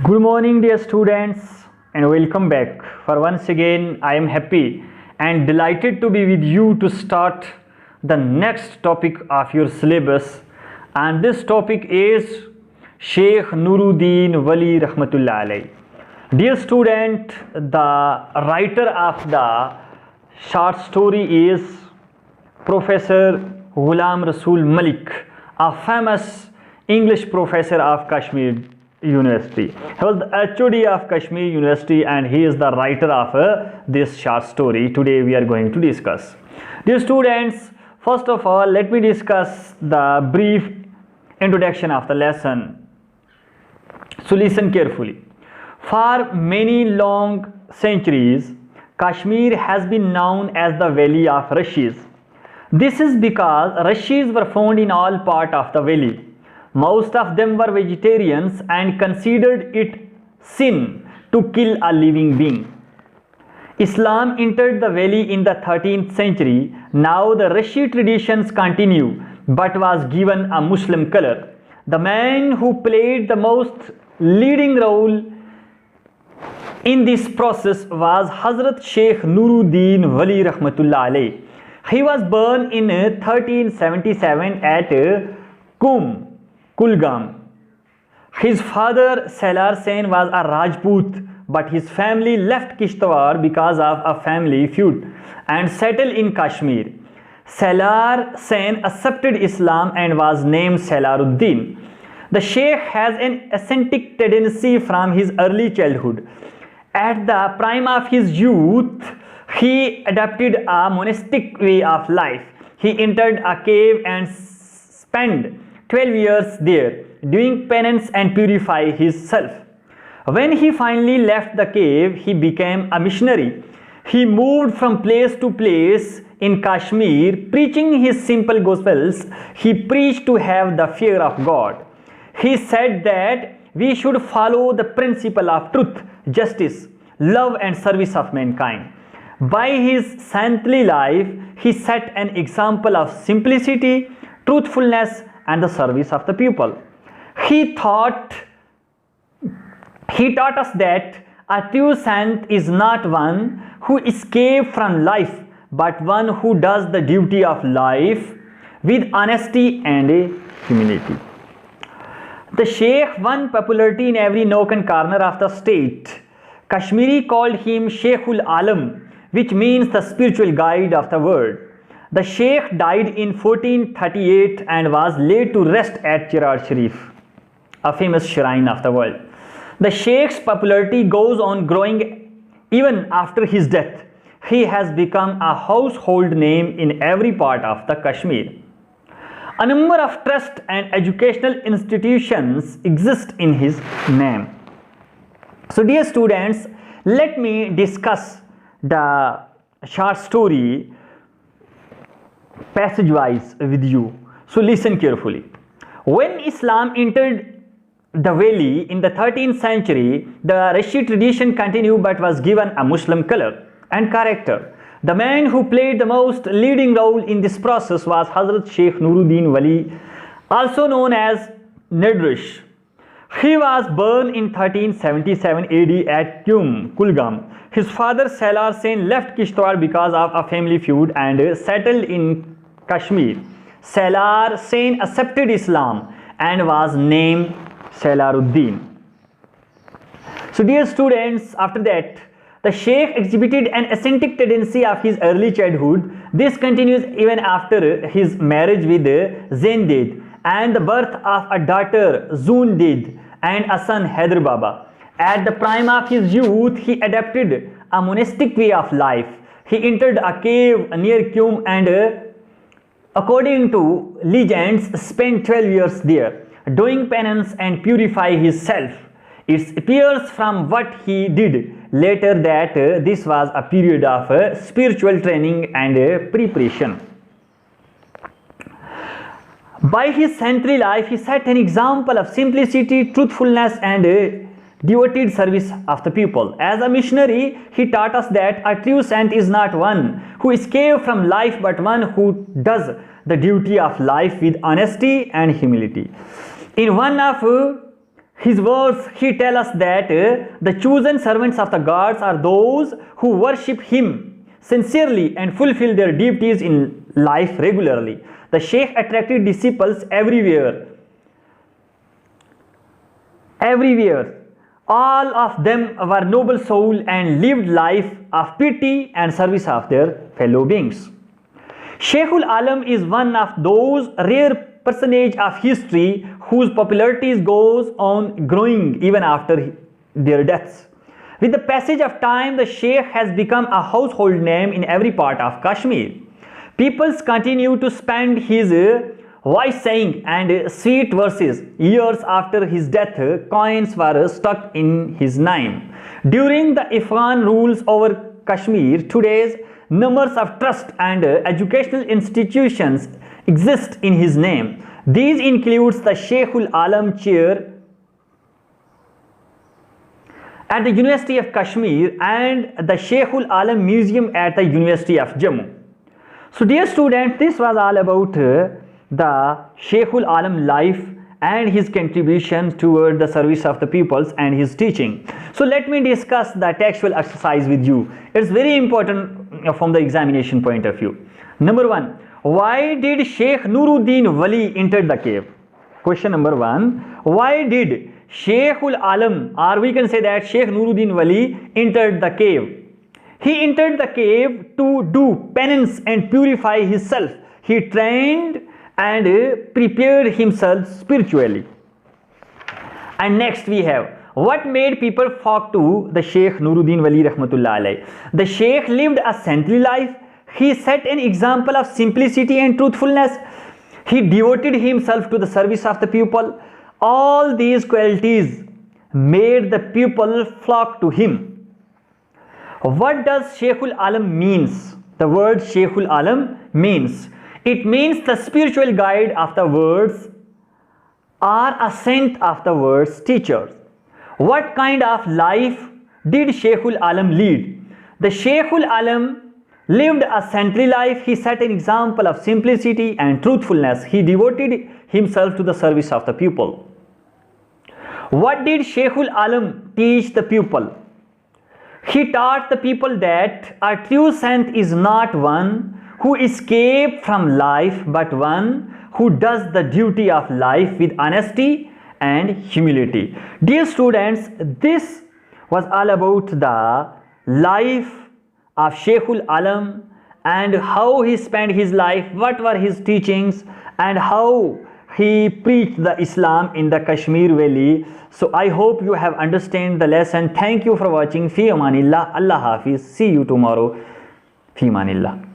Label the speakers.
Speaker 1: Good morning, dear students, and welcome back. For once again, I am happy and delighted to be with you to start the next topic of your syllabus. And this topic is Sheikh Nuruddin Wali Rahmatullah Alayh. Dear student, the writer of the short story is Professor Ghulam Rasool Malik, a famous English professor of Kashmir University. He was the HOD of Kashmir University and he is the writer of this short story today we are going to discuss. Dear students, first of all, let me discuss the brief introduction of the lesson. So listen carefully. For many long centuries, Kashmir has been known as the Valley of Rushes. This is because rushes were found in all parts of the valley. Most of them were vegetarians and considered it sin to kill a living being. Islam entered the valley in the 13th century. Now the Rushi traditions continue but was given a Muslim color. The man who played the most leading role in this process was Hazrat Sheikh Nuruddin Wali Rahmatullah Alayh. He was born in 1377 at Kulgam. His father Salar Sen was a Rajput, but his family left Kishtwar because of a family feud and settled in Kashmir. Salar Sen accepted Islam and was named Salaruddin. The Sheikh has an ascetic tendency from his early childhood. At the prime of his youth, he adopted a monastic way of life. He entered a cave and spent 12 years there, doing penance and purify himself. When he finally left the cave, he became a missionary. He moved from place to place in Kashmir, preaching his simple gospels. He preached to have the fear of God. He said that we should follow the principle of truth, justice, love and service of mankind. By his saintly life, he set an example of simplicity, truthfulness and the service of the people. He taught us that a true saint is not one who escapes from life, but one who does the duty of life with honesty and humility. The Sheikh won popularity in every nook and corner of the state. Kashmiri called him Sheikhul Alam, which means the spiritual guide of the world. The Sheikh died in 1438 and was laid to rest at Chirag Sharif, a famous shrine of the world. The Sheikh's popularity goes on growing even after his death. He has become a household name in every part of the Kashmir. A number of trust and educational institutions exist in his name. So dear students, let me discuss the short story passage-wise with you. So listen carefully. When Islam entered the valley in the 13th century, the Rushi tradition continued but was given a Muslim color and character. The man who played the most leading role in this process was Hazrat Sheikh Nuruddin Wali, also known as Nedrush. He was born in 1377 AD at Kulgam. His father Salar Sen left Kishtwar because of a family feud and settled in Kashmir. Salar Sen accepted Islam and was named Salaruddin. So dear students, after that, the Sheikh exhibited an ascetic tendency of his early childhood. This continues even after his marriage with Zendid and the birth of a daughter Zundid and a son Haider Baba. At the prime of his youth, he adopted a monastic way of life. He entered a cave near Qum and, according to legends, spent 12 years there, doing penance and purify himself. It appears from what he did later that this was a period of spiritual training and preparation. By his saintly life, he set an example of simplicity, truthfulness and devoted service of the people. As a missionary, he taught us that a true saint is not one who escapes from life but one who does the duty of life with honesty and humility. In one of his words, he tells us that the chosen servants of the gods are those who worship him sincerely and fulfill their duties in life regularly. The Sheikh attracted disciples everywhere. All of them were noble soul and lived life of pity and service of their fellow beings. Sheikhul Alam is one of those rare personages of history whose popularity goes on growing even after their deaths. With the passage of time, the Sheikh has become a household name in every part of Kashmir. People continue to spend his wise saying and sweet verses. Years after his death, coins were stuck in his name. During the Afghan rules over Kashmir, today's numbers of trust and educational institutions exist in his name. These includes the Sheikhul Alam chair at the University of Kashmir and the Sheikhul Alam Museum at the University of Jammu. So dear students, this was all about the Sheikhul Alam life and his contribution toward the service of the peoples and his teaching. So let me discuss the textual exercise with you. It's very important from the examination point of view. Number 1. Why did Sheikh Nuruddin Wali enter the cave? Question number 1. Why did Sheikhul Alam, or we can say that Sheikh Nuruddin Wali, entered the cave? He entered the cave to do penance and purify himself. He trained and prepared himself spiritually. And next we have, what made people flock to the Sheikh Nuruddin Wali rahmatullah alayh? The Sheikh lived a saintly life. He set an example of simplicity and truthfulness. He devoted himself to the service of the people. All these qualities made the people flock to him. What does Sheikhul Alam means? The word Sheikhul Alam means, it means the spiritual guide of the words or a saint of the words teachers. What kind of life did Sheikhul Alam lead? The Sheikhul Alam lived a saintly life. He set an example of simplicity and truthfulness. He devoted himself to the service of the people. What did Sheikhul Alam teach the people? He taught the people that a true saint is not one who escapes from life, but one who does the duty of life with honesty and humility. Dear students, this was all about the life of Sheikhul Alam and how he spent his life, what were his teachings, and how he preached the Islam in the Kashmir Valley. So I hope you have understand the lesson. Thank you for watching. Fi amanillah. Allah Hafiz. See you tomorrow. Fi amanillah.